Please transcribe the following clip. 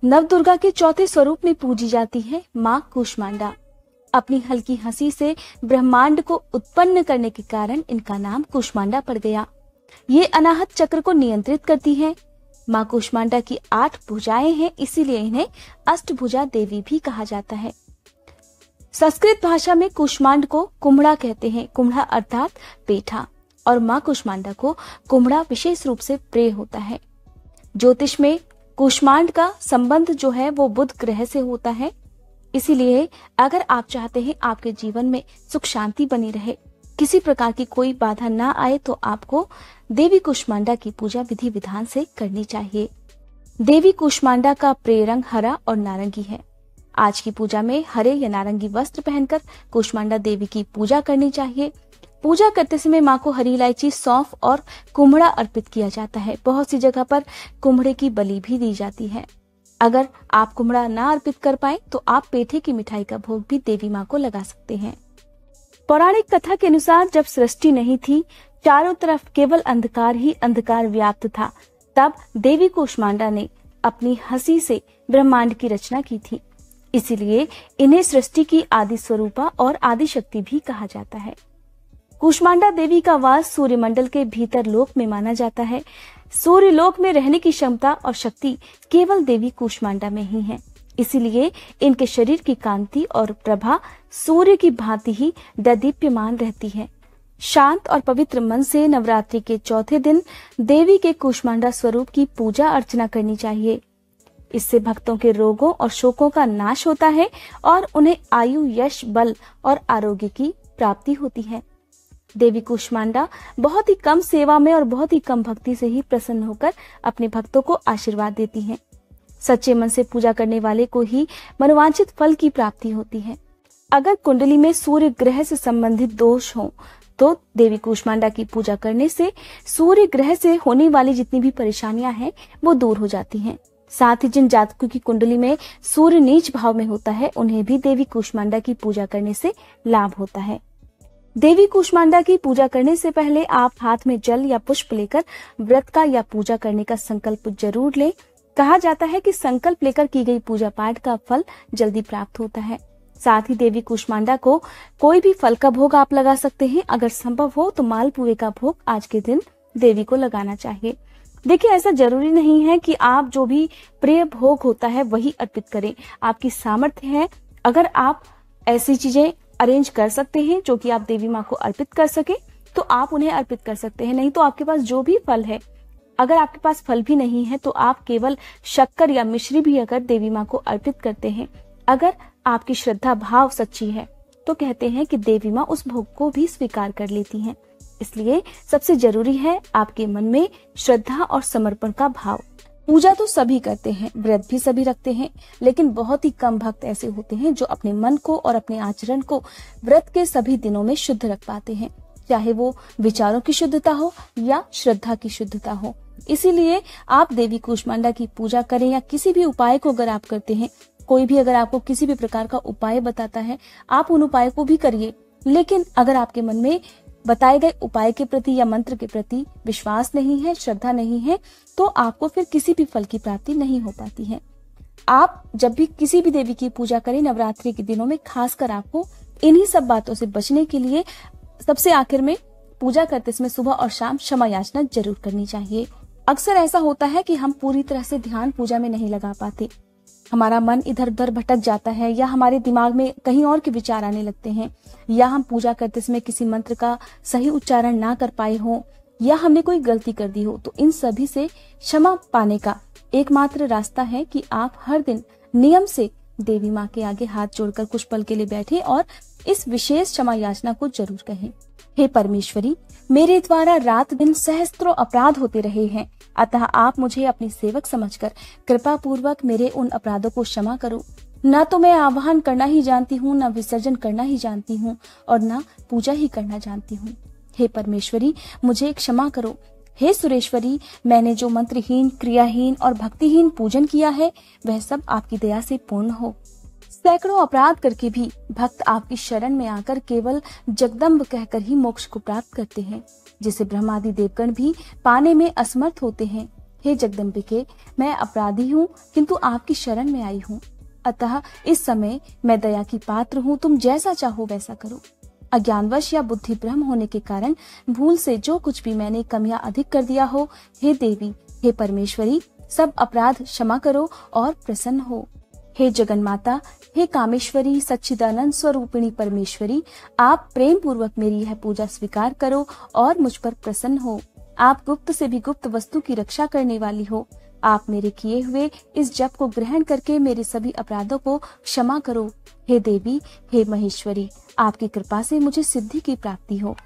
नवदुर्गा के चौथे स्वरूप में पूजी जाती है माँ कूष्मांडा। अपनी हल्की हंसी से ब्रह्मांड को उत्पन्न करने के कारण इनका नाम कूष्मांडा पड़ गया। ये अनाहत चक्र को नियंत्रित करती हैं। माँ कूष्मांडा की 8 भुजाएं हैं, इसीलिए इन्हें अष्टभुजा देवी भी कहा जाता है। संस्कृत भाषा में कूष्मांड को कुम्हड़ा कहते हैं। कुम्हड़ा अर्थात पेठा, और माँ कूष्मांडा को कुम्हड़ा विशेष रूप से प्रिय होता है। ज्योतिष में कूष्मांड का संबंध जो है वो बुध ग्रह से होता है। इसीलिए अगर आप चाहते हैं आपके जीवन में सुख शांति बनी रहे, किसी प्रकार की कोई बाधा ना आए, तो आपको देवी कूष्मांडा की पूजा विधि विधान से करनी चाहिए। देवी कूष्मांडा का प्रिय रंग हरा और नारंगी है। आज की पूजा में हरे या नारंगी वस्त्र पहनकर कूष्मांडा देवी की पूजा करनी चाहिए। पूजा करते समय माँ को हरी इलायची, सौंफ और कुम्हड़ा अर्पित किया जाता है। बहुत सी जगह पर कुम्हड़े की बलि भी दी जाती है। अगर आप कुम्हड़ा ना अर्पित कर पाए तो आप पेठे की मिठाई का भोग भी देवी माँ को लगा सकते हैं। पौराणिक कथा के अनुसार जब सृष्टि नहीं थी, चारों तरफ केवल अंधकार ही अंधकार व्याप्त था, तब देवी कूष्मांडा ने अपनी हंसी से ब्रह्मांड की रचना की थी। इसीलिए इन्हें सृष्टि की आदि स्वरूपा और आदि शक्ति भी कहा जाता है। कूष्मांडा देवी का वास सूर्यमंडल के भीतर लोक में माना जाता है। सूर्य लोक में रहने की क्षमता और शक्ति केवल देवी कूष्मांडा में ही है। इसीलिए इनके शरीर की कांति और प्रभा सूर्य की भांति ही दीप्यमान रहती है। शांत और पवित्र मन से नवरात्रि के चौथे दिन देवी के कूष्मांडा स्वरूप की पूजा अर्चना करनी चाहिए। इससे भक्तों के रोगों और शोकों का नाश होता है और उन्हें आयु, यश, बल और आरोग्य की प्राप्ति होती है। देवी कूष्मांडा बहुत ही कम सेवा में और बहुत ही कम भक्ति से ही प्रसन्न होकर अपने भक्तों को आशीर्वाद देती हैं। सच्चे मन से पूजा करने वाले को ही मनोवांछित फल की प्राप्ति होती है। अगर कुंडली में सूर्य ग्रह से संबंधित दोष हो तो देवी कूष्मांडा की पूजा करने से सूर्य ग्रह से होने वाली जितनी भी परेशानियां हैं वो दूर हो जाती हैं। साथ ही जिन जातकों की कुंडली में सूर्य नीच भाव में होता है, उन्हें भी देवी कूष्मांडा की पूजा करने से लाभ होता है। देवी कूष्मांडा की पूजा करने से पहले आप हाथ में जल या पुष्प लेकर व्रत का या पूजा करने का संकल्प जरूर लें। कहा जाता है कि संकल्प लेकर की गई पूजा पाठ का फल जल्दी प्राप्त होता है। साथ ही देवी कूष्मांडा को कोई भी फल का भोग आप लगा सकते हैं। अगर संभव हो तो मालपुए का भोग आज के दिन देवी को लगाना चाहिए। देखिए, ऐसा जरूरी नहीं है कि आप जो भी प्रिय भोग होता है वही अर्पित करें। आपकी सामर्थ्य है, अगर आप ऐसी चीजें अरेंज कर सकते हैं जो कि आप देवी माँ को अर्पित कर सके तो आप उन्हें अर्पित कर सकते हैं। नहीं तो आपके पास जो भी फल है, अगर आपके पास फल भी नहीं है तो आप केवल शक्कर या मिश्री भी अगर देवी माँ को अर्पित करते हैं, अगर आपकी श्रद्धा भाव सच्ची है, तो कहते हैं कि देवी माँ उस भोग को भी स्वीकार कर लेती हैं। इसलिए सबसे जरूरी है आपके मन में श्रद्धा और समर्पण का भाव। पूजा तो सभी करते हैं, व्रत भी सभी रखते हैं, लेकिन बहुत ही कम भक्त ऐसे होते हैं जो अपने मन को और अपने आचरण को व्रत के सभी दिनों में शुद्ध रख पाते हैं, चाहे वो विचारों की शुद्धता हो या श्रद्धा की शुद्धता हो। इसीलिए आप देवी कूष्मांडा की पूजा करें या किसी भी उपाय को अगर आप करते हैं, कोई भी अगर आपको किसी भी प्रकार का उपाय बताता है, आप उन उपाय को भी करिए। लेकिन अगर आपके मन में बताए गए उपाय के प्रति या मंत्र के प्रति विश्वास नहीं है, श्रद्धा नहीं है, तो आपको फिर किसी भी फल की प्राप्ति नहीं हो पाती है। आप जब भी किसी भी देवी की पूजा करें नवरात्रि के दिनों में, खासकर आपको इन्हीं सब बातों से बचने के लिए सबसे आखिर में पूजा करते समय सुबह और शाम क्षमा याचना जरूर करनी चाहिए। अक्सर ऐसा होता है कि हम पूरी तरह से ध्यान पूजा में नहीं लगा पाते, हमारा मन इधर उधर भटक जाता है या हमारे दिमाग में कहीं और के विचार आने लगते हैं, या हम पूजा करते समय किसी मंत्र का सही उच्चारण ना कर पाए हो या हमने कोई गलती कर दी हो। तो इन सभी से क्षमा पाने का एकमात्र रास्ता है कि आप हर दिन नियम से देवी माँ के आगे हाथ जोड़कर कुछ पल के लिए बैठे और इस विशेष क्षमा याचना को जरूर कहें। हे परमेश्वरी, मेरे द्वारा रात दिन सहस्त्रों अपराध होते रहे हैं, अतः आप मुझे अपनी सेवक समझकर कृपा पूर्वक मेरे उन अपराधों को क्षमा करो। न तो मैं आवाहन करना ही जानती हूँ, न विसर्जन करना ही जानती हूँ और न पूजा ही करना जानती हूँ। हे परमेश्वरी, मुझे क्षमा करो। हे सुरेश्वरी, मैंने जो मंत्रहीन, क्रियाहीन और भक्तिहीन पूजन किया है वह सब आपकी दया से पूर्ण हो। सैकड़ों अपराध करके भी भक्त आपकी शरण में आकर केवल जगदम्ब कहकर ही मोक्ष को प्राप्त करते हैं, जिसे ब्रह्मादि देवगण भी पाने में असमर्थ होते हैं। हे जगदम्बिके, मैं अपराधी हूँ, किंतु आपकी शरण में आई हूँ। अतः इस समय मैं दया की पात्र हूँ, तुम जैसा चाहो वैसा करो। अज्ञानवश या बुद्धि भ्रम होने के कारण भूल से जो कुछ भी मैंने कमियां अधिक कर दिया हो, हे देवी, हे परमेश्वरी, सब अपराध क्षमा करो और प्रसन्न हो। हे जगन्माता, हे कामेश्वरी, सच्चिदानंद स्वरूपिणी परमेश्वरी, आप प्रेम पूर्वक मेरी यह पूजा स्वीकार करो और मुझ पर प्रसन्न हो। आप गुप्त से भी गुप्त वस्तु की रक्षा करने वाली हो। आप मेरे किए हुए इस जप को ग्रहण करके मेरे सभी अपराधों को क्षमा करो। हे देवी, हे महेश्वरी, आपकी कृपा से मुझे सिद्धि की प्राप्ति हो।